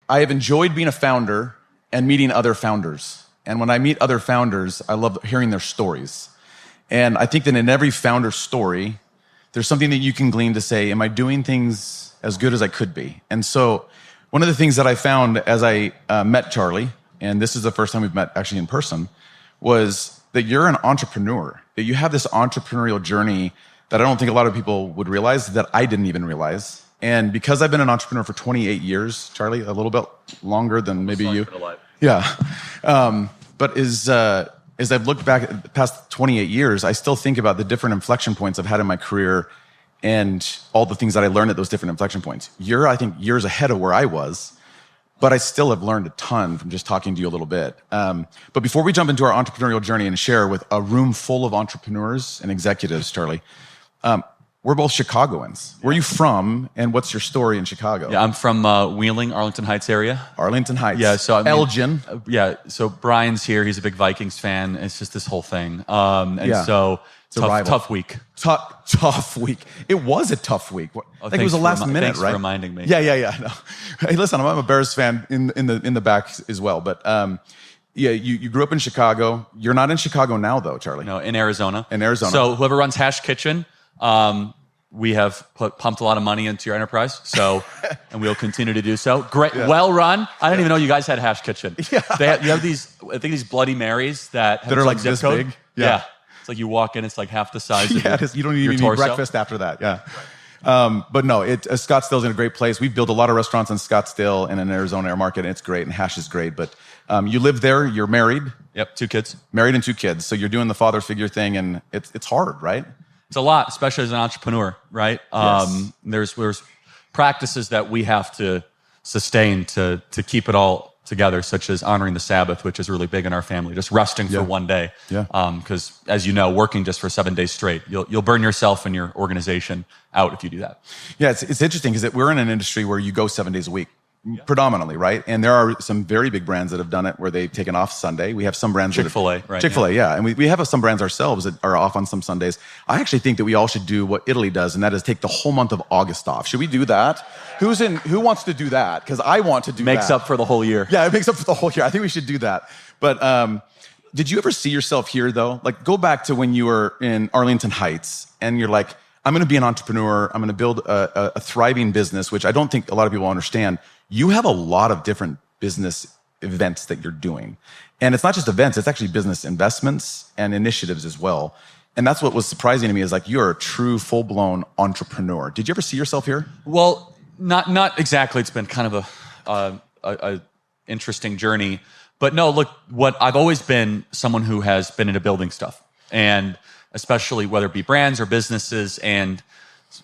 I have enjoyed being a founder and meeting other founders. And when I meet other founders, I love hearing their stories. And I think that in every founder story, there's something that you can glean to say, am I doing things as good as I could be? And so one of the things that I found as I met Charlie, and this is the first time we've met actually in person, was that you're an entrepreneur, that you have this entrepreneurial journey that I don't think a lot of people would realize, that I didn't even realize. And because I've been an entrepreneur for 28 years, Charlie, a little bit longer than maybe you. Yeah. But as I've looked back at the past 28 years, I still think about the different inflection points I've had in my career and all the things that I learned at those different inflection points. You're, I think, years ahead of where I was, but I still have learned a ton from just talking to you a little bit. But before we jump into our entrepreneurial journey and share with a room full of entrepreneurs and executives, Charlie, we're both Chicagoans. Where are you from, and what's your story in Chicago? Yeah, I'm from Wheeling, Arlington Heights area. Arlington Heights. Yeah, so I mean, Elgin. So Brian's here. He's a big Vikings fan. It's just this whole thing. So tough week. Tough week. It was a tough week. I think it was the last minute, thanks right? For reminding me. Yeah. No. Hey, listen, I'm a Bears fan in the back as well, but yeah, you grew up in Chicago. You're not in Chicago now, though, Charlie. No, in Arizona. In Arizona. So whoever runs Hash Kitchen. We have pumped a lot of money into your enterprise, and we'll continue to do so. Great, well run. I didn't even know you guys had Hash Kitchen. Yeah. You have these, I think these Bloody Marys that are like this zip code. big. Yeah. It's like you walk in, it's like half the size of you don't even need breakfast after that. Yeah. But no, Scottsdale's in a great place. We've built a lot of restaurants in Scottsdale and in Arizona air market, and it's great, and Hash is great. But you live there, you're married. Yep, 2 kids. Married and 2 kids. So you're doing the father figure thing, and it's hard, right? It's a lot, especially as an entrepreneur, right? Yes. There's practices that we have to sustain to keep it all together, such as honoring the Sabbath, which is really big in our family, just resting for one day. Yeah. Because as you know, working just for 7 days straight, you'll burn yourself and your organization out if you do that. Yeah, it's interesting because we're in an industry where you go 7 days a week. Predominantly, right? And there are some very big brands that have done it where they've taken off Sunday. We have some brands Chick-fil-A, right? Chick-fil-A, yeah. And we have some brands ourselves that are off on some Sundays. I actually think that we all should do what Italy does, and that is take the whole month of August off. Should we do that? Who wants to do that? Because I want to do that. Makes up for the whole year. Yeah, it makes up for the whole year. I think we should do that. But did you ever see yourself here, though? Like, go back to when you were in Arlington Heights, and you're like, I'm going to be an entrepreneur. I'm going to build a thriving business, which I don't think a lot of people understand. You have a lot of different business events that you're doing. And it's not just events, it's actually business investments and initiatives as well. And that's what was surprising to me is like, you're a true full-blown entrepreneur. Did you ever see yourself here? Well, not exactly. It's been kind of a interesting journey. But no, look, I've always been someone who has been into building stuff. And especially whether it be brands or businesses. And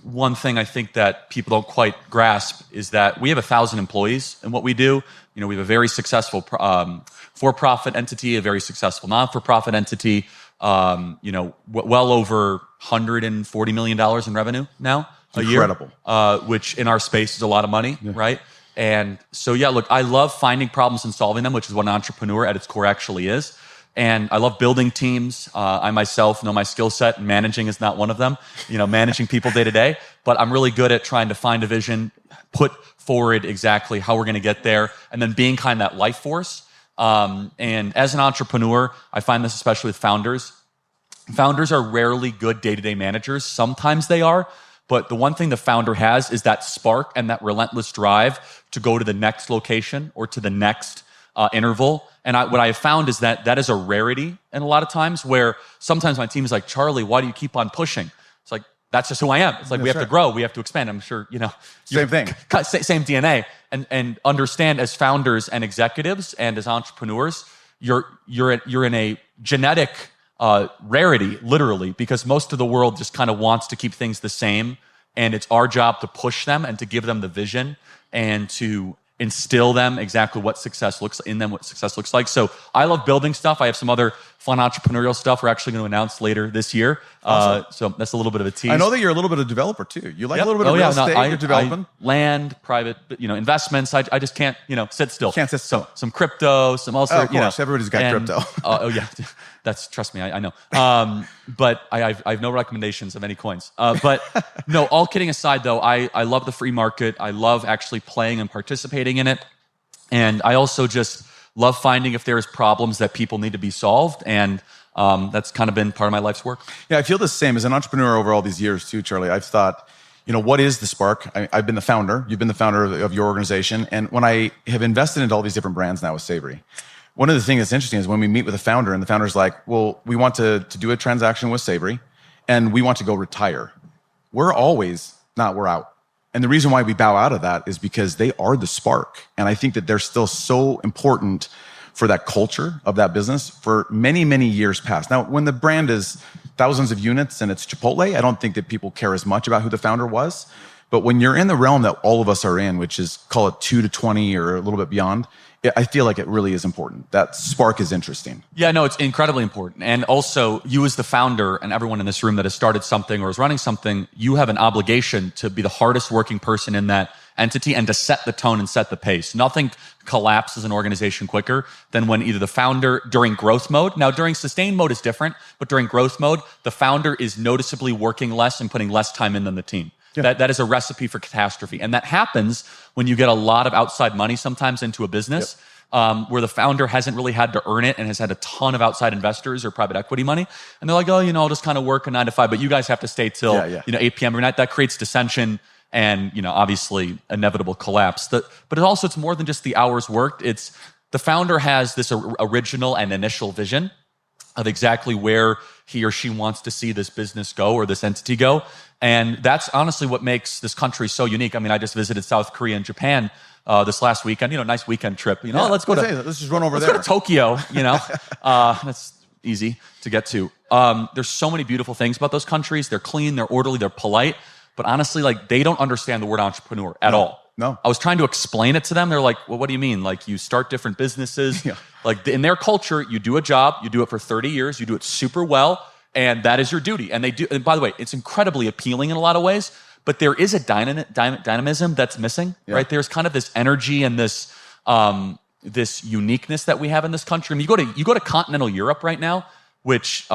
one thing I think that people don't quite grasp is that we have 1,000 employees in what we do. We have a very successful for-profit entity, a very successful non-for-profit entity, well over $140 million in revenue now a year. Incredible. Which in our space is a lot of money, right? And so, yeah, look, I love finding problems and solving them, which is what an entrepreneur at its core actually is. And I love building teams. I myself know my skill set, and managing is not one of them, managing people day to day. But I'm really good at trying to find a vision, put forward exactly how we're going to get there, and then being kind of that life force. And as an entrepreneur, I find this especially with founders. Founders are rarely good day-to-day managers. Sometimes they are. But the one thing the founder has is that spark and that relentless drive to go to the next location or to the next interval. And what I have found is that is a rarity in a lot of times, where sometimes my team is like, Charlie, why do you keep on pushing? It's like, that's just who I am. It's like, we have to grow, we have to expand. I'm sure, Same thing. Same DNA. And understand, as founders and executives and as entrepreneurs, you're in a genetic rarity, literally, because most of the world just kind of wants to keep things the same. And it's our job to push them and to give them the vision and to instill them exactly what success looks like. So I love building stuff. I have some other fun entrepreneurial stuff we're actually going to announce later this year. Awesome. So that's a little bit of a tease. I know that you're a little bit of a developer too. You like a little bit of real estate, you're developing? Land, private, investments. I just can't, sit still. Can't sit still. Some crypto, some also, of course, everybody's got crypto. Yeah. Trust me, I know. But I have no recommendations of any coins. But no, all kidding aside though, I love the free market. I love actually playing and participating in it. And I also just love finding if there's problems that people need to be solved. And that's kind of been part of my life's work. Yeah, I feel the same. As an entrepreneur over all these years too, Charlie, I've thought, what is the spark? I've been the founder. You've been the founder of your organization. And when I have invested into all these different brands now with Savory, one of the things that's interesting is when we meet with a founder and the founder's like, well, we want to do a transaction with Savory and we want to go retire. We're always, we're out. And the reason why we bow out of that is because they are the spark. And I think that they're still so important for that culture of that business for many, many years past. Now, when the brand is thousands of units and it's Chipotle, I don't think that people care as much about who the founder was. But when you're in the realm that all of us are in, which is, call it 2 to 20 or a little bit beyond, I feel like it really is important. That spark is interesting. Yeah, no, it's incredibly important. And also, you as the founder and everyone in this room that has started something or is running something, you have an obligation to be the hardest working person in that entity and to set the tone and set the pace. Nothing collapses an organization quicker than when either the founder during growth mode, now during sustained mode is different, but during growth mode, the founder is noticeably working less and putting less time in than the team. Yeah. That is a recipe for catastrophe. And that happens when you get a lot of outside money sometimes into a business. Yep. Where the founder hasn't really had to earn it and has had a ton of outside investors or private equity money. And they're like, oh, I'll just kind of work a 9 to 5, but you guys have to stay till 8 p.m. every night. That creates dissension and obviously inevitable collapse. But it's more than just the hours worked. It's the founder has this original and initial vision of exactly where he or she wants to see this business go or this entity go. And that's honestly what makes this country so unique. I mean, I just visited South Korea and Japan this last weekend, nice weekend trip. Let's just run over there. Let's go to Tokyo, that's easy to get to. There's so many beautiful things about those countries. They're clean, they're orderly, they're polite. But honestly, they don't understand the word entrepreneur at all. No. I was trying to explain it to them. They're like, well, what do you mean? Like you start different businesses. Yeah. Like in their culture, you do a job, you do it for 30 years, you do it super well, and that is your duty. And they do. And by the way, it's incredibly appealing in a lot of ways, but there is a dynamism that's missing, right? There's kind of this energy and this uniqueness that we have in this country. I mean, you go to continental Europe right now, which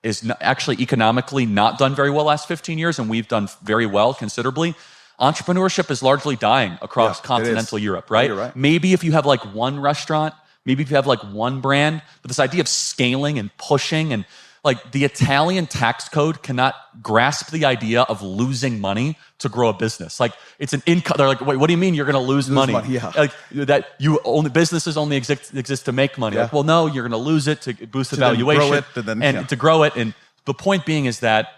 is actually economically not done very well last 15 years, and we've done very well considerably. Entrepreneurship is largely dying across continental Europe, right? You're right? Maybe if you have like one restaurant, maybe if you have like one brand, but this idea of scaling and pushing and like the Italian tax code cannot grasp the idea of losing money to grow a business. Like it's an income. They're like, wait, what do you mean you're going to lose money? Yeah. Like that businesses only exist to make money. Yeah. Like, well, no, you're going to lose it to boost the valuation to grow it. And the point being is that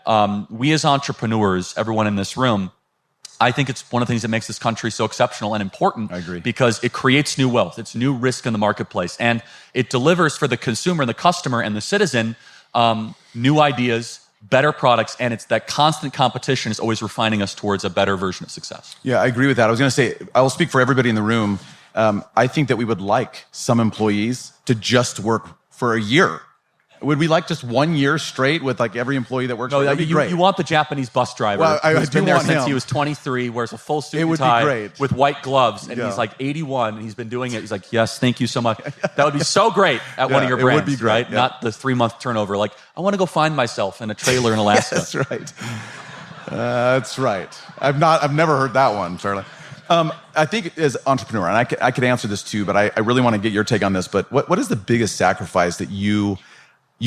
we as entrepreneurs, everyone in this room, I think it's one of the things that makes this country so exceptional and important. I agree. Because it creates new wealth. It's new risk in the marketplace. And it delivers for the consumer and the customer and the citizen new ideas, better products, and it's that constant competition is always refining us towards a better version of success. Yeah, I agree with that. I was going to say, I will speak for everybody in the room. I think that we would like some employees to just work for a year. Would we like just 1 year straight with like every employee that works? No, that'd be great. You want the Japanese bus driver who's been there since he was 23, wears a full suit and tie with white gloves, and he's like 81, and he's been doing it. He's like, yes, thank you so much. That would be so great at one of your brands, would be great, right? Yeah. Not the 3-month turnover. Like, I want to go find myself in a trailer in Alaska. That's right. That's right. I've never heard that one, Charlie. I think as entrepreneur, and I could answer this too, but I really want to get your take on this. But what is the biggest sacrifice that you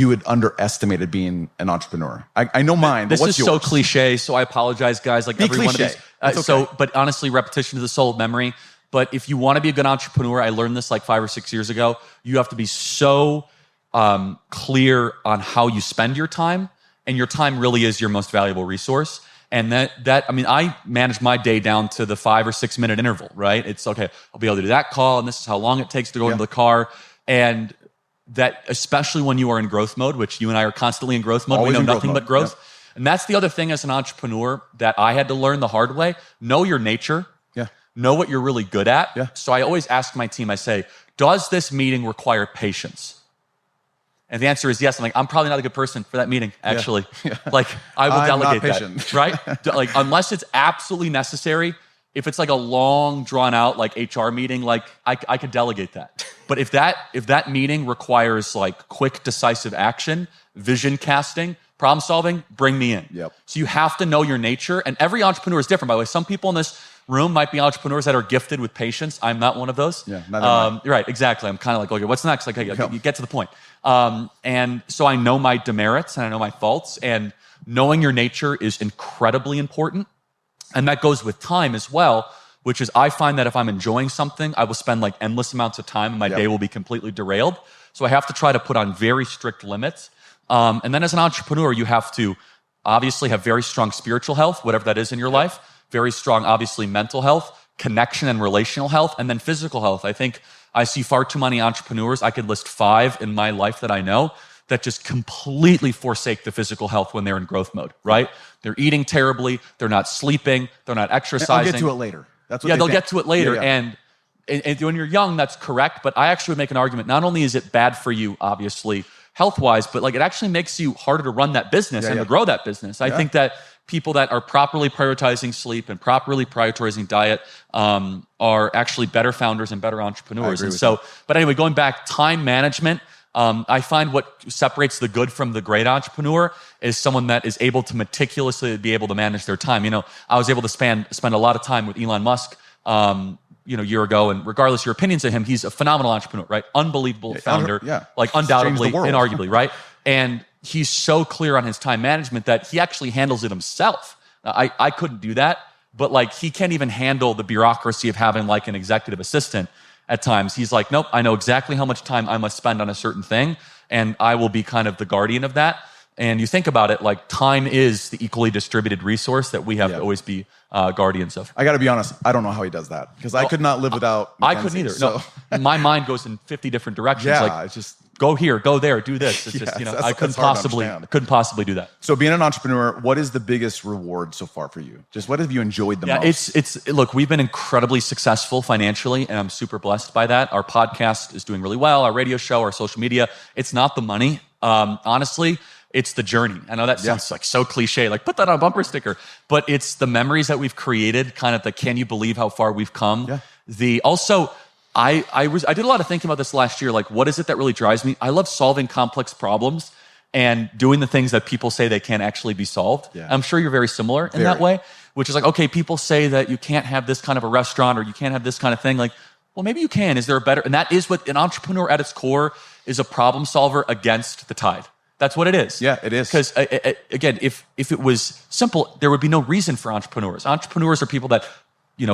had underestimated being an entrepreneur? I know mine. This but what's is yours? so cliche, so I apologize, guys. Like be every cliche. one of these. Okay. But honestly, repetition is the soul of memory. But if you want to be a good entrepreneur, I learned this like 5 or 6 years ago. You have to be so clear on how you spend your time, and your time really is your most valuable resource. And I manage my day down to the 5 or 6 minute interval, right? It's okay, I'll be able to do that call, and this is how long it takes to go into the car. And that, especially when you are in growth mode, which you and I are constantly in growth mode, Always we know in nothing but growth. Yep. And that's the other thing as an entrepreneur that I had to learn the hard way. Know your nature. Yeah. Know what you're really good at. Yeah. So I always ask my team, I say, does this meeting require patience? And the answer is yes. I'm like, I'm probably not a good person for that meeting, actually. Yeah. Like, I will delegate that, right? Like, unless it's absolutely necessary. If it's like a long, drawn out like HR meeting, like I could delegate that. But if that meeting requires like quick, decisive action, vision casting, problem solving, bring me in. Yep. So you have to know your nature, and every entrepreneur is different. By the way, some people in this room might be entrepreneurs that are gifted with patience. I'm not one of those. Yeah, neither am I. You're right, exactly. I'm kind of like, okay, what's next? Like, hey, you get to the point. And so I know my demerits and I know my faults, and knowing your nature is incredibly important. And that goes with time as well, which is I find that if I'm enjoying something, I will spend like endless amounts of time and my day will be completely derailed. So I have to try to put on very strict limits. And then as an entrepreneur, you have to obviously have very strong spiritual health, whatever that is in your life, very strong, obviously, mental health, connection and relational health, and then physical health. I think I see far too many entrepreneurs. I could list 5 in my life that I know that just completely forsake the physical health when they're in growth mode, right? They're eating terribly. They're not sleeping. They're not exercising. I'll get to it later. That's what they'll get to it later. And when you're young, that's correct. But I actually would make an argument. Not only is it bad for you, obviously, health-wise, but like it actually makes you harder to run that business and to grow that business. I think that people that are properly prioritizing sleep and properly prioritizing diet are actually better founders and better entrepreneurs. And so, but anyway, going back, time management. I find what separates the good from the great entrepreneur is someone that is able to meticulously be able to manage their time. You know, I was able to spend a lot of time with Elon Musk, a year ago, and regardless of your opinions of him, he's a phenomenal entrepreneur, right? Unbelievable founder, like undoubtedly, inarguably, right? And he's so clear on his time management that he actually handles it himself. I couldn't do that, but like he can't even handle the bureaucracy of having like an executive assistant. At times, he's like, nope, I know exactly how much time I must spend on a certain thing, and I will be kind of the guardian of that. And you think about it, like time is the equally distributed resource that we have to always be guardians of. I got to be honest, I don't know how he does that, because I could not live without Mackenzie, I couldn't either. So. No, my mind goes in 50 different directions. Yeah, like, it's just... go here, go there, do this. It's just, I couldn't possibly do that. So being an entrepreneur, what is the biggest reward so far for you? Just what have you enjoyed the most? Look, we've been incredibly successful financially, and I'm super blessed by that. Our podcast is doing really well, our radio show, our social media. It's not the money. Honestly, it's the journey. I know that sounds like so cliche, like put that on a bumper sticker, but it's the memories that we've created, kind of the can you believe how far we've come? Yeah. I did a lot of thinking about this last year, like what is it that really drives me? I love solving complex problems and doing the things that people say they can't actually be solved. Yeah. I'm sure you're very similar in that way, which is like, okay, people say that you can't have this kind of a restaurant or you can't have this kind of thing. Like, well, maybe you can. Is there a better? And that is what an entrepreneur at its core is, a problem solver against the tide. That's what it is. Yeah, it is. Because again, if it was simple, there would be no reason for entrepreneurs. Entrepreneurs are people that,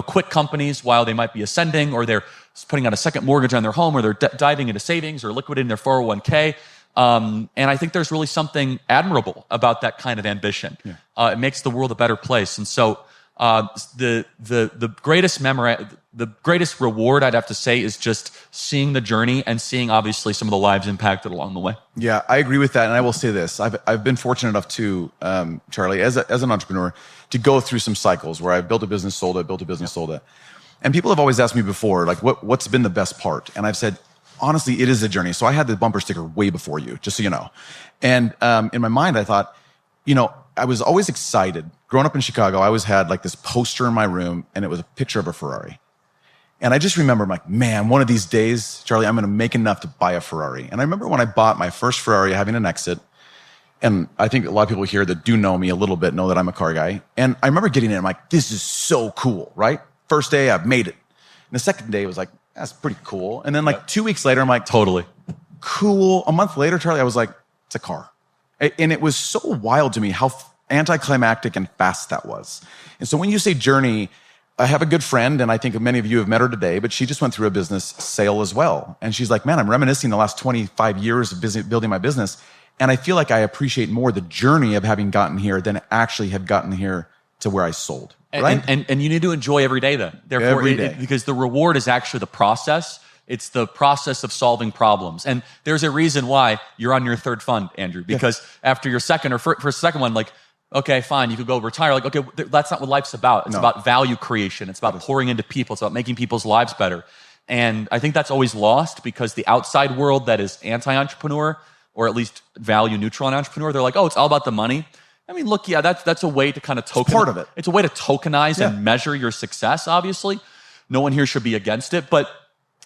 quit companies while they might be ascending, or they're putting out a second mortgage on their home, or they're diving into savings or liquidating their 401k. And I think there's really something admirable about that kind of ambition. Yeah. It makes the world a better place. And so the greatest memory, the greatest reward, I'd have to say, is just seeing the journey and seeing obviously some of the lives impacted along the way. Yeah, I agree with that. And I will say this, I've been fortunate enough to, Charlie, as an entrepreneur, to go through some cycles where I've built a business, sold it, built a business, sold it. And people have always asked me before, like, what's been the best part? And I've said, honestly, it is a journey. So I had the bumper sticker way before you, just so you know. And in my mind, I thought, I was always excited. Growing up in Chicago, I always had like this poster in my room, and it was a picture of a Ferrari. And I just remember, I'm like, man, one of these days, Charlie, I'm going to make enough to buy a Ferrari. And I remember when I bought my first Ferrari, having an exit, and I think a lot of people here that do know me a little bit know that I'm a car guy. And I remember getting in, I'm like, this is so cool, right? First day, I've made it. And the second day, it was like, that's pretty cool. And then like 2 weeks later, I'm like, totally cool. A month later, Charlie, I was like, it's a car. And it was so wild to me how anticlimactic and fast that was. And so when you say journey, I have a good friend, and I think many of you have met her today, but she just went through a business sale as well. And she's like, man, I'm reminiscing the last 25 years of building my business. And I feel like I appreciate more the journey of having gotten here than actually have gotten here to where I sold. Right? And you need to enjoy every day then. Therefore, every day. Because the reward is actually the process. It's the process of solving problems. And there's a reason why you're on your third fund, Andrew, because after your second or first second one, like, okay, fine, you could go retire. Like, okay, that's not what life's about. It's about value creation. It's about pouring into people. It's about making people's lives better. And I think that's always lost because the outside world that is anti-entrepreneur, or at least value neutral on entrepreneur, they're like, oh, it's all about the money. I mean, look, yeah, that's a way to kind of tokenize. It's part of it. It's a way to tokenize and measure your success, obviously. No one here should be against it. But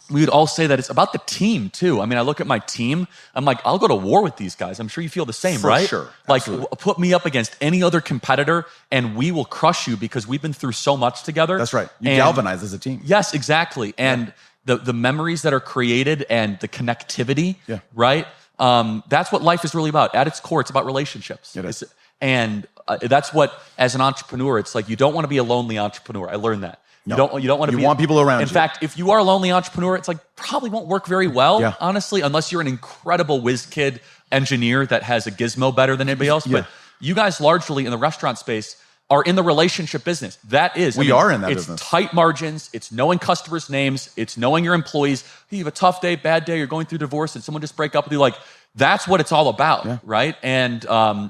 we would all say that it's about the team too. I mean, I look at my team, I'm like, I'll go to war with these guys. I'm sure you feel the same, For right? sure. Like, Absolutely. put me up against any other competitor and we will crush you because we've been through so much together. That's right. You And galvanize as a team. yes, exactly. And the memories that are created and the connectivity, right? That's what life is really about. At its core, it's about relationships. It is. And that's what, as an entrepreneur, it's like you don't want to be a lonely entrepreneur. I learned that. You don't want to be. You want people around you. In fact, if you are a lonely entrepreneur, it's like probably won't work very well, Yeah. honestly, unless you're an incredible whiz kid engineer that has a gizmo better than anybody else. Yeah. But you guys largely in the restaurant space are in the relationship business. That is. We are in that it's business. It's tight margins. It's knowing customers' names. It's knowing your employees. Hey, you have a tough day, bad day, you're going through divorce, and someone just break up with you. Like, that's what it's all about, right? And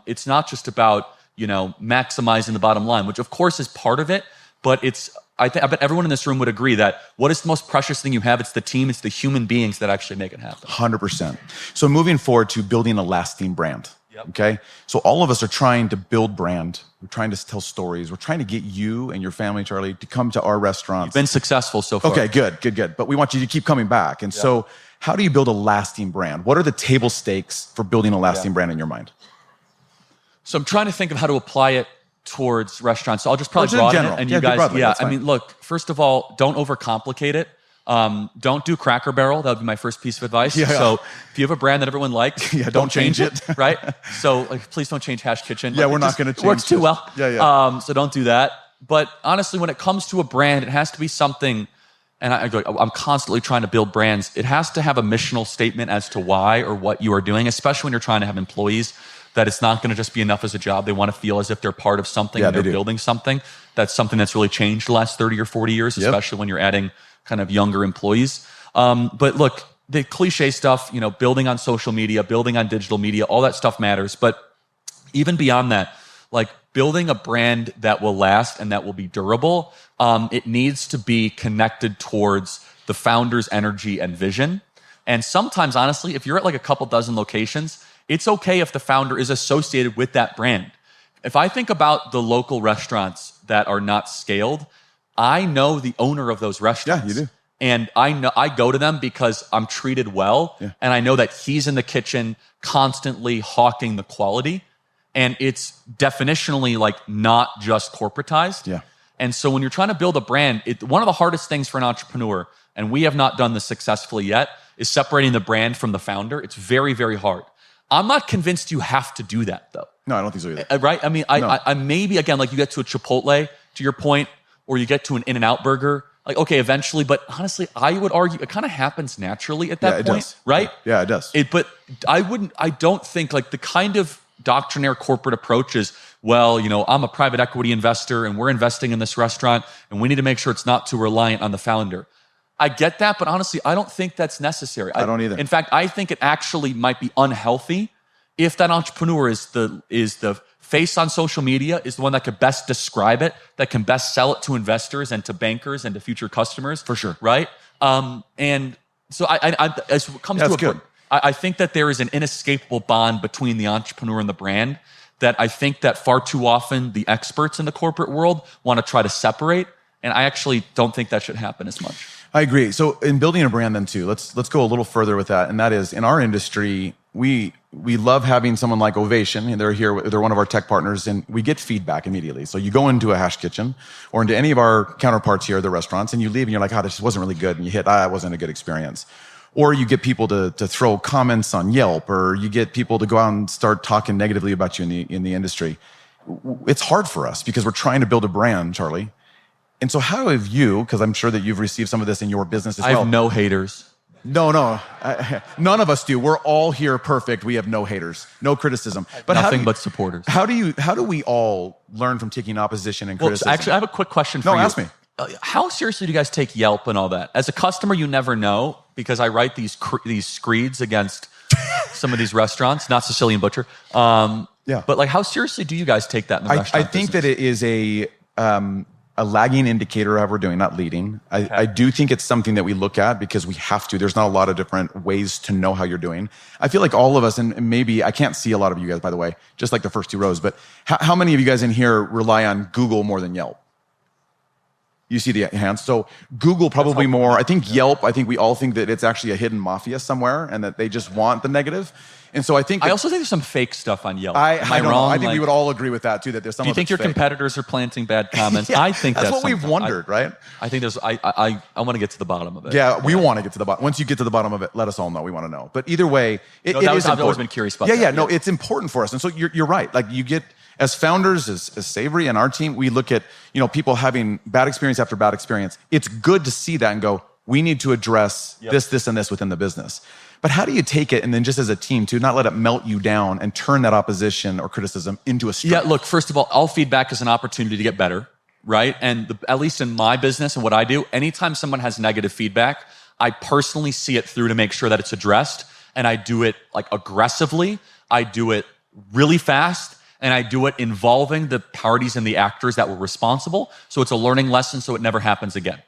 it's not just about, maximizing the bottom line, which of course is part of it, but I bet everyone in this room would agree that what is the most precious thing you have? It's the team, it's the human beings that actually make it happen. 100%. So moving forward to building a lasting brand, okay? So all of us are trying to build brand. We're trying to tell stories. We're trying to get you and your family, Charlie, to come to our restaurants. You've been successful so far. Okay, good. But we want you to keep coming back. And so how do you build a lasting brand? What are the table stakes for building a lasting brand in your mind? So I'm trying to think of how to apply it towards restaurants. So I'll just probably Just in broaden general. it. And Yeah, you do guys, broadly, that's I fine. mean, look, first of all, don't overcomplicate it. Don't do Cracker Barrel. That would be my first piece of advice. Yeah. So if you have a brand that everyone likes, don't change it. right? So please don't change Hash Kitchen. Yeah, Like, we're it not just gonna change works too this. well. Yeah. So don't do that. But honestly, when it comes to a brand, it has to be something, and I'm constantly trying to build brands. It has to have a missional statement as to why or what you are doing, especially when you're trying to have employees, that it's not going to just be enough as a job. They want to feel as if they're part of something and they're building something. That's something that's really changed the last 30 or 40 years, especially when you're adding kind of younger employees. But look, the cliche stuff, building on social media, building on digital media, all that stuff matters. But even beyond that, like building a brand that will last and that will be durable, it needs to be connected towards the founder's energy and vision. And sometimes, honestly, if you're at like a couple dozen locations, it's okay if the founder is associated with that brand. If I think about the local restaurants that are not scaled, I know the owner of those restaurants. Yeah, you do. And I go to them because I'm treated well, and I know that he's in the kitchen constantly hawking the quality, and it's definitionally like not just corporatized. Yeah. And so when you're trying to build a brand, one of the hardest things for an entrepreneur, and we have not done this successfully yet, is separating the brand from the founder. It's very, very hard. I'm not convinced you have to do that though. No, I don't think so either. Right? I mean, I maybe, again, like you get to a Chipotle, to your point, or you get to an In-N-Out burger, like, okay, eventually, but honestly, I would argue it kind of happens naturally at that point, does. right? Yeah, it does. But I don't think like the kind of doctrinaire corporate approach is, well, I'm a private equity investor and we're investing in this restaurant and we need to make sure it's not too reliant on the founder. I get that, but honestly, I don't think that's necessary. I don't either. In fact, I think it actually might be unhealthy if that entrepreneur is the face on social media, is the one that could best describe it, that can best sell it to investors and to bankers and to future customers. For sure. Right? And so as it comes to a good. I think that there is an inescapable bond between the entrepreneur and the brand that I think that far too often the experts in the corporate world want to try to separate. And I actually don't think that should happen as much. I agree. So in building a brand then too, let's go a little further with that. And that is, in our industry, we love having someone like Ovation, and they're one of our tech partners, and we get feedback immediately. So you go into a Hash Kitchen or into any of our counterparts here at the restaurants, and you leave and you're like, oh, this wasn't really good. And you hit, it wasn't a good experience. Or you get people to throw comments on Yelp, or you get people to go out and start talking negatively about you in the industry. It's hard for us because we're trying to build a brand, Charlie. And so how have you, because I'm sure that you've received some of this in your business as well. I have no haters. No. None of us do. We're all here perfect. We have no haters, no criticism. But Nothing but supporters. How do we all learn from taking opposition and criticism? Actually, I have a quick question for you. No, ask me. How seriously do you guys take Yelp and all that? As a customer, you never know, because I write these screeds against some of these restaurants, not Sicilian Butcher. Yeah. But like, how seriously do you guys take that in the restaurant I think business? that it is a lagging indicator of how we're doing, not leading. I do think it's something that we look at because we have to. There's not a lot of different ways to know how you're doing. I feel like all of us, and maybe I can't see a lot of you guys, by the way, just like the first two rows, but how many of you guys in here rely on Google more than Yelp? You see the hands. So Google probably more. I think Yelp, I think we all think that it's actually a hidden mafia somewhere and that they just want the negative. And so I think I also think there's some fake stuff on Yelp. I Am I don't wrong? know. I think we would all agree with that too, that there's some Do you of think it's your fake. competitors are planting bad comments? Yeah, I think that's what we've wondered, right? I think there's I want to get to the bottom of it. Yeah, we want to get to the bottom. Once you get to the bottom of it, let us all know. We want to know. But either way, it is important. I've always been curious about that. Yeah, no, it's important for us. And so you're right. Like you get, as founders, as Savory and our team, we look at, people having bad experience after bad experience. It's good to see that and go, we need to address this, and this within the business. But how do you take it and then just as a team to not let it melt you down and turn that opposition or criticism into a strength? Yeah, look, first of all feedback is an opportunity to get better, right? And at least in my business and what I do, anytime someone has negative feedback, I personally see it through to make sure that it's addressed. And I do it like aggressively. I do it really fast. And I do it involving the parties and the actors that were responsible. So it's a learning lesson so it never happens again,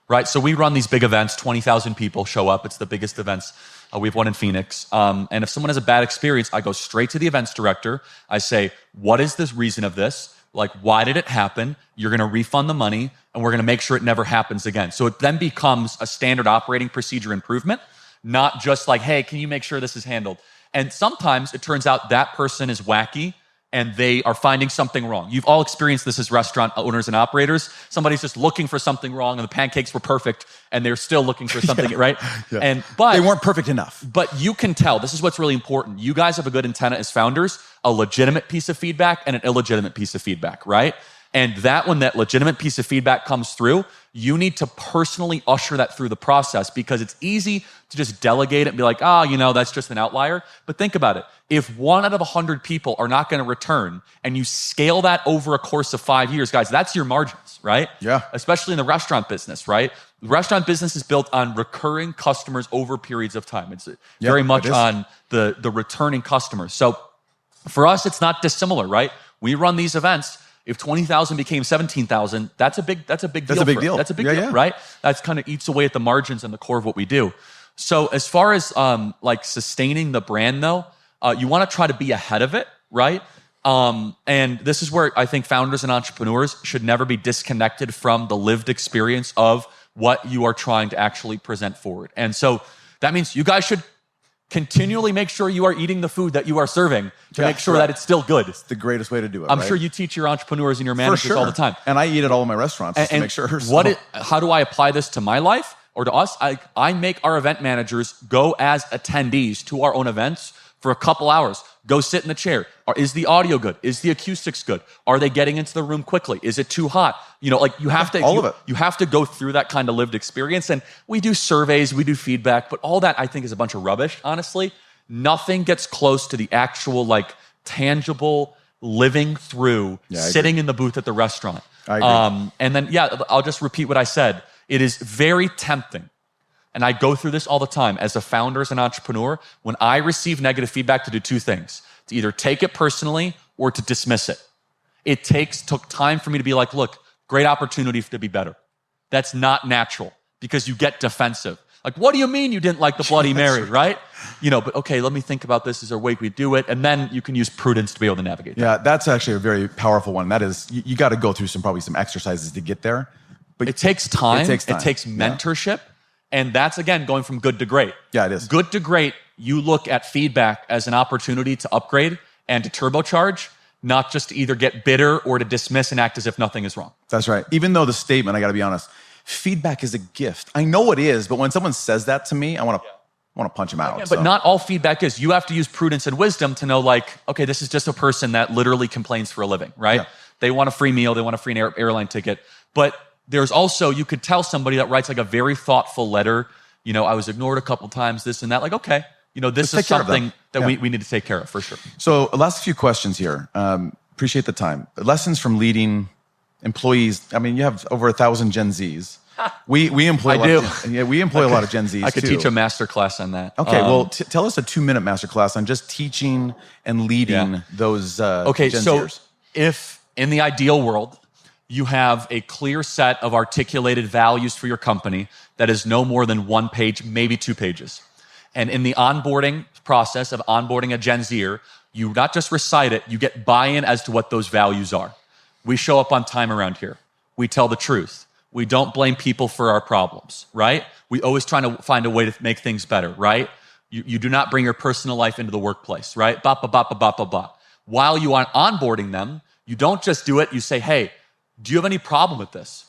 right? So we run these big events, 20,000 people show up. It's the biggest events. We have one in Phoenix. And if someone has a bad experience, I go straight to the events director. I say, what is the reason of this? Like, why did it happen? You're going to refund the money, and we're going to make sure it never happens again. So it then becomes a standard operating procedure improvement, not just like, hey, can you make sure this is handled? And sometimes it turns out that person is wacky, and they are finding something wrong. You've all experienced this as restaurant owners and operators. Somebody's just looking for something wrong, and the pancakes were perfect, and they're still looking for something, right? Yeah. But they weren't perfect enough. But you can tell, this is what's really important. You guys have a good antenna as founders, a legitimate piece of feedback and an illegitimate piece of feedback, right? And that when that legitimate piece of feedback comes through, you need to personally usher that through the process because it's easy to just delegate it and be like, that's just an outlier. But think about it. If 1 out of 100 people are not going to return and you scale that over a course of 5 years, guys, that's your margins, right? Yeah. Especially in the restaurant business, right? The restaurant business is built on recurring customers over periods of time. It's very much on the returning customers. So for us, it's not dissimilar, right? We run these events. If 20,000 became 17,000, that's a big deal. That's a big deal. That's a big deal, right? That's kind of eats away at the margins and the core of what we do. So as far as like sustaining the brand though, you want to try to be ahead of it, right? And this is where I think founders and entrepreneurs should never be disconnected from the lived experience of what you are trying to actually present forward. And so that means you guys should continually make sure you are eating the food that you are serving to make sure that it's still good. It's the greatest way to do it. I'm sure you teach your entrepreneurs and your managers all the time. And I eat at all of my restaurants just to make sure. How do I apply this to my life or to us? I make our event managers go as attendees to our own events for a couple hours. Go sit in the chair. Is the audio good? Is the acoustics good? Are they getting into the room quickly? Is it too hot? You have to all of it. You have to go through that kind of lived experience. And we do surveys, we do feedback, but all that I think is a bunch of rubbish, honestly. Nothing gets close to the actual tangible living through sitting in the booth at the restaurant. I agree. And then I'll just repeat what I said. It is very tempting. And I go through this all the time as a founder, as an entrepreneur, when I receive negative feedback to do 2 things, to either take it personally or to dismiss it. It took time for me to be like, look, great opportunity to be better. That's not natural because you get defensive. Like, what do you mean you didn't like the Bloody Mary, right? But okay, let me think about this. Is there a way we do it? And then you can use prudence to be able to navigate that. Yeah, that's actually a very powerful one. That is, you got to go through probably some exercises to get there. But it takes time. It takes mentorship. Yeah. And that's, again, going from good to great. Yeah, it is. Good to great, you look at feedback as an opportunity to upgrade and to turbocharge, not just to either get bitter or to dismiss and act as if nothing is wrong. That's right. Even though the statement, I got to be honest, feedback is a gift. I know it is, but when someone says that to me, I want to punch him out. Yeah, but not all feedback is. You have to use prudence and wisdom to know, okay, this is just a person that literally complains for a living, right? Yeah. They want a free meal. They want a free airline ticket. But there's also, you could tell somebody that writes a very thoughtful letter, I was ignored a couple times, this and that, okay, this is something that we need to take care of for sure. So last few questions here. Appreciate the time. Lessons from leading employees. I mean, you have over 1,000 Gen Zs. We employ we employ a lot of Gen Zs. I could teach a master class on that. Okay, well, tell us a 2-minute master class on just teaching and leading those Gen Zers. If in the ideal world, you have a clear set of articulated values for your company that is no more than 1 page, maybe 2 pages. And in the onboarding process of onboarding a Gen Zer, you not just recite it, you get buy-in as to what those values are. We show up on time around here. We tell the truth. We don't blame people for our problems, right? We always try to find a way to make things better, right? You do not bring your personal life into the workplace, right? Ba, ba, ba, ba, ba, ba, ba. While you are onboarding them, you don't just do it. You say, hey, do you have any problem with this?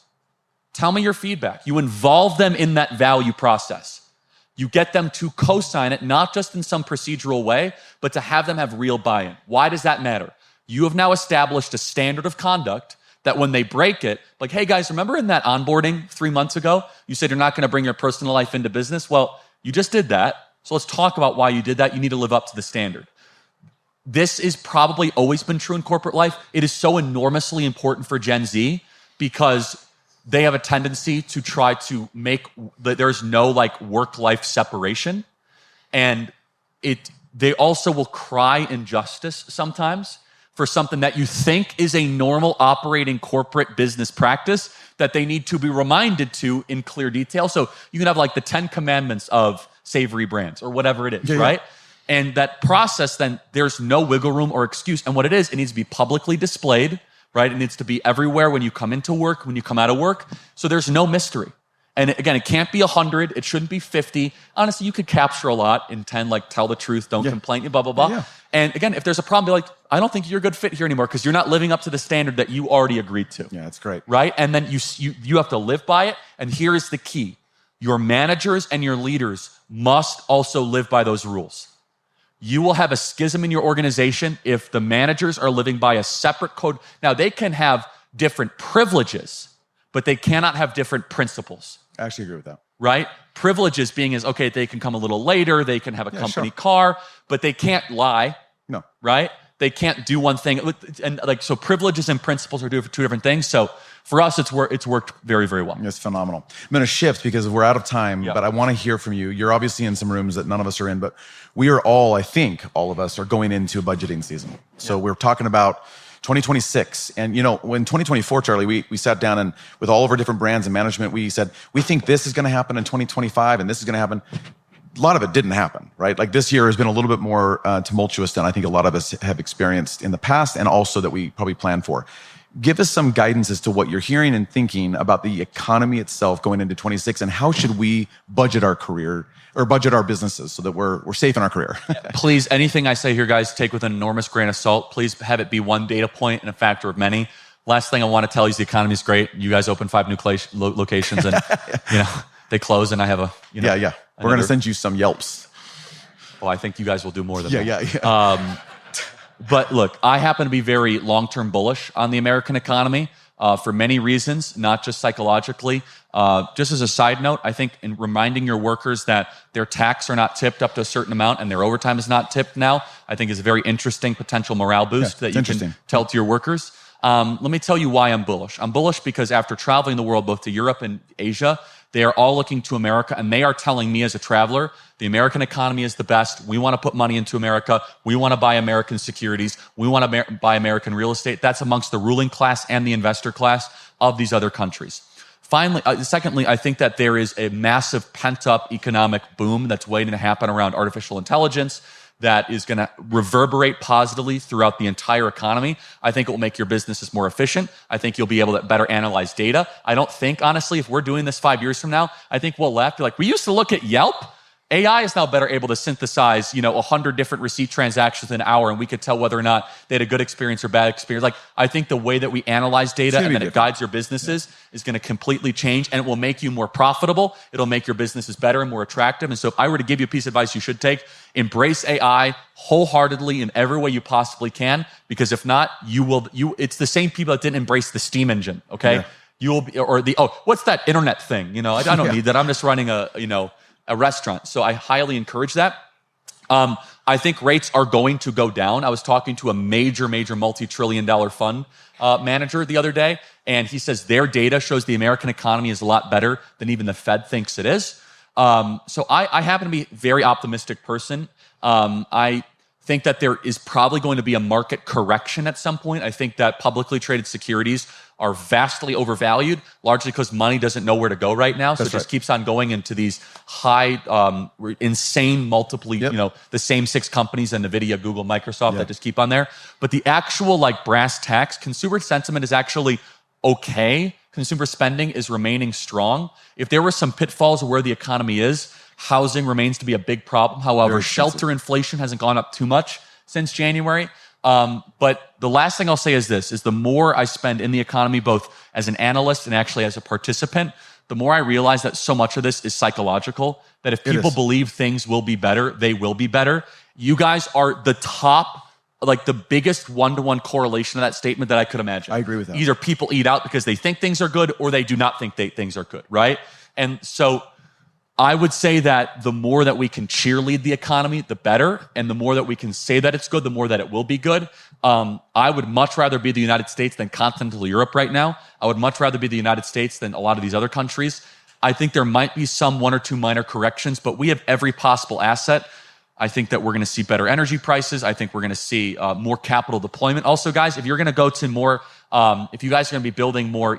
Tell me your feedback. You involve them in that value process. You get them to co-sign it, not just in some procedural way, but to have them have real buy-in. Why does that matter? You have now established a standard of conduct that when they break it, like, hey guys, remember in that onboarding 3 months ago, you said you're not going to bring your personal life into business? Well, you just did that. So let's talk about why you did that. You need to live up to the standard. This is probably always been true in corporate life. It is so enormously important for Gen Z because they have a tendency to try to make that there's no like work-life separation. And they also will cry injustice sometimes for something that you think is a normal operating corporate business practice that they need to be reminded to in clear detail. So you can have like the 10 commandments of savory brands or whatever it is, right? And that process, then there's no wiggle room or excuse. And what it is, it needs to be publicly displayed, right? It needs to be everywhere when you come into work, when you come out of work. So there's no mystery. And again, it can't be 100. It shouldn't be 50. Honestly, you could capture a lot in 10, like tell the truth, don't complain, blah, blah, blah. Yeah. And again, if there's a problem, be like, I don't think you're a good fit here anymore because you're not living up to the standard that you already agreed to. Yeah, that's great. Right? And then you have to live by it. And here is the key. Your managers and your leaders must also live by those rules. You will have a schism in your organization if the managers are living by a separate code. Now, they can have different privileges, but they cannot have different principles. I actually agree with that. Right? Privileges being is, okay, they can come a little later, they can have a company car, but they can't lie. No. Right? They can't do one thing. And like, so privileges and principles are two different things. So for us, it's worked very, very well. It's phenomenal. I'm going to shift because we're out of time, but I want to hear from you. You're obviously in some rooms that none of us are in, but we are all, I think, all of us are going into a budgeting season. So we're talking about 2026. And, you know, when 2024, Charlie, we sat down and with all of our different brands and management, we said, we think this is going to happen in 2025 and this is going to happen. A lot of it didn't happen, right? Like this year has been a little bit more tumultuous than I think a lot of us have experienced in the past and also that we probably planned for. Give us some guidance as to what you're hearing and thinking about the economy itself going into 26 and how should we budget our career or budget our businesses so that we're safe in our career. Please, anything I say here, guys, take with an enormous grain of salt. Please have it be one data point and a factor of many. Last thing I want to tell you is the economy is great. You guys open 5 new locations and you know they close and I have a We're going to send you some Yelps. Well, I think you guys will do more than that. But look, I happen to be very long-term bullish on the American economy for many reasons, not just psychologically. Just as a side note, I think in reminding your workers that their tax are not tipped up to a certain amount and their overtime is not tipped now, I think is a very interesting potential morale boost that you can tell to your workers. Let me tell you why I'm bullish. I'm bullish because after traveling the world, both to Europe and Asia, they are all looking to America, and they are telling me as a traveler, the American economy is the best. We want to put money into America. We want to buy American securities. We want to buy American real estate. That's amongst the ruling class and the investor class of these other countries. Finally, secondly, I think that there is a massive pent-up economic boom that's waiting to happen around artificial intelligence that is going to reverberate positively throughout the entire economy. I think it will make your businesses more efficient. I think you'll be able to better analyze data. I don't think, honestly, if we're doing this 5 years from now, I think we'll laugh. Be like, we used to look at Yelp. AI is now better able to synthesize, 100 different receipt transactions in an hour, and we could tell whether or not they had a good experience or bad experience. Like, I think the way that we analyze data and that it guides your businesses is going to completely change, and it will make you more profitable. It'll make your businesses better and more attractive. And so if I were to give you a piece of advice you should take, embrace AI wholeheartedly in every way you possibly can, because if not, it's the same people that didn't embrace the steam engine, okay? Yeah. You will be, or what's that internet thing? I don't need that. I'm just running a restaurant. So I highly encourage that. I think rates are going to go down. I was talking to a major multi-trillion-dollar fund manager the other day, and he says their data shows the American economy is a lot better than even the Fed thinks it is. So I happen to be a very optimistic person. I think that there is probably going to be a market correction at some point. I think that publicly traded securities are vastly overvalued, largely because money doesn't know where to go right now. So it just keeps on going into these high, insane multiply, the same 6 companies, and NVIDIA, Google, Microsoft, that just keep on there. But the actual brass tacks, consumer sentiment is actually okay. Consumer spending is remaining strong. If there were some pitfalls of where the economy is, housing remains to be a big problem. However, shelter inflation hasn't gone up too much since January. But the last thing I'll say is this, is the more I spend in the economy, both as an analyst and actually as a participant, the more I realize that so much of this is psychological, that if people believe things will be better, they will be better. You guys are the top, like the biggest one-to-one correlation of that statement that I could imagine. I agree with that. Either people eat out because they think things are good or they do not think things are good, right? And so I would say that the more that we can cheerlead the economy, the better. And the more that we can say that it's good, the more that it will be good. I would much rather be the United States than continental Europe right now. I would much rather be the United States than a lot of these other countries. I think there might be some one or two minor corrections, but we have every possible asset. I think that we're going to see better energy prices. I think we're going to see more capital deployment. Also, guys, if you're going to go to more, if you guys are going to be building more,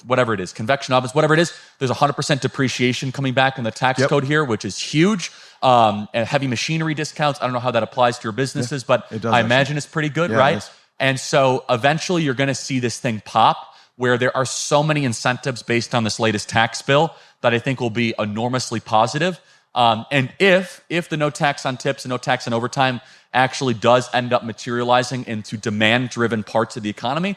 whatever it is, convection ovens, whatever it is, there's 100% depreciation coming back in the tax code here, which is huge. And heavy machinery discounts. I don't know how that applies to your businesses, but I imagine it's pretty good, right? And so eventually you're going to see this thing pop where there are so many incentives based on this latest tax bill that I think will be enormously positive. And if the no tax on tips and no tax on overtime actually does end up materializing into demand-driven parts of the economy,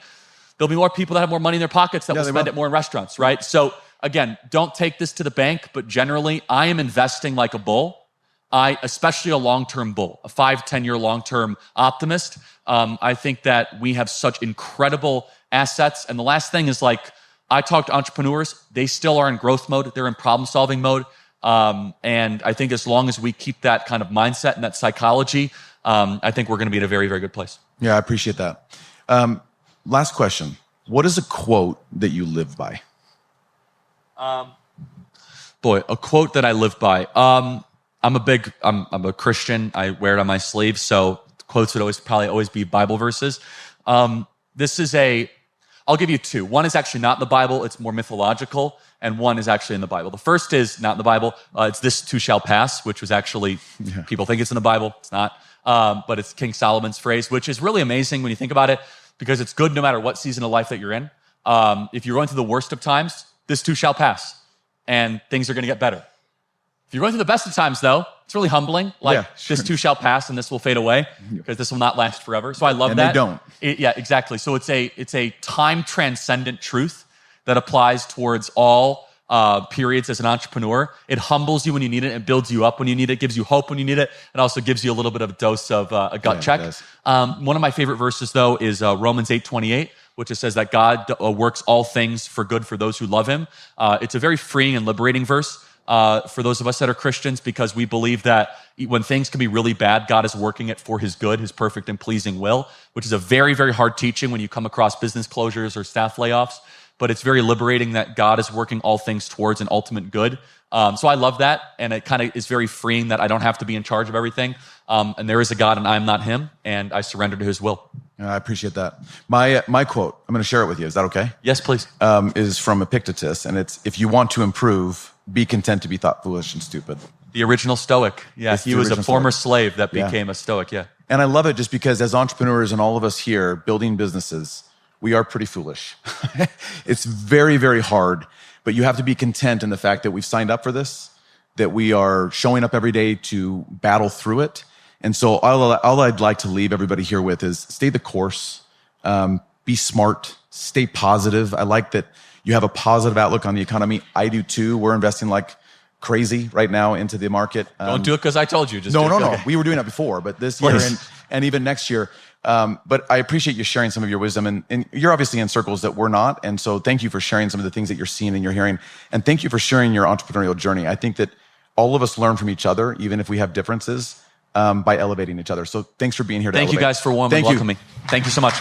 there'll be more people that have more money in their pockets that will spend it more in restaurants, right? So again, don't take this to the bank, but generally, I am investing like a bull. Especially a long-term bull, a 5-10-year long-term optimist. I think that we have such incredible assets. And the last thing is, I talk to entrepreneurs, they still are in growth mode. They're in problem-solving mode. And I think as long as we keep that kind of mindset and that psychology, I think we're going to be in a very, very good place. Yeah, I appreciate that. Last question. What is a quote that you live by? A quote that I live by. I'm a Christian. I wear it on my sleeve. So quotes would probably always be Bible verses. I'll give you two. One is actually not in the Bible. It's more mythological. And one is actually in the Bible. The first is not in the Bible. It's this too shall pass, which was actually, people think it's in the Bible. It's not. But it's King Solomon's phrase, which is really amazing when you think about it, because it's good no matter what season of life that you're in. If you're going through the worst of times, this too shall pass. And things are going to get better. If you're going through the best of times, though, it's really humbling. This too shall pass, and this will fade away, because this will not last forever. So I love that. And they don't. Exactly. So it's a time-transcendent truth that applies towards all periods as an entrepreneur. It humbles you when you need it. It builds you up when you need it. It gives you hope when you need it. It also gives you a little bit of a dose of a gut check. One of my favorite verses, though, is Romans 8:28, which it says that God works all things for good for those who love him. It's a very freeing and liberating verse. For those of us that are Christians, because we believe that when things can be really bad, God is working it for his good, his perfect and pleasing will, which is a very, very hard teaching when you come across business closures or staff layoffs. But it's very liberating that God is working all things towards an ultimate good. So I love that. And it kind of is very freeing that I don't have to be in charge of everything. And there is a God and I'm not him. And I surrender to his will. I appreciate that. My quote, I'm going to share it with you. Is that okay? Yes, please. Is from Epictetus. And it's, if you want to improve, be content to be thought foolish and stupid. The original Stoic. Yeah, he was a former slave that became a Stoic, And I love it just because as entrepreneurs and all of us here building businesses, we are pretty foolish. It's very, very hard, but you have to be content in the fact that we've signed up for this, that we are showing up every day to battle through it. And so all I'd like to leave everybody here with is stay the course, be smart, stay positive. I like that you have a positive outlook on the economy. I do too. We're investing like crazy right now into the market. Don't do it because I told you. No. Okay. We were doing it before, but this year and even next year. But I appreciate you sharing some of your wisdom. And you're obviously in circles that we're not. And so thank you for sharing some of the things that you're seeing and you're hearing. And thank you for sharing your entrepreneurial journey. I think that all of us learn from each other, even if we have differences, by elevating each other. So thanks for being here to Thank elevate. you guys for warmly welcoming me. Thank you so much.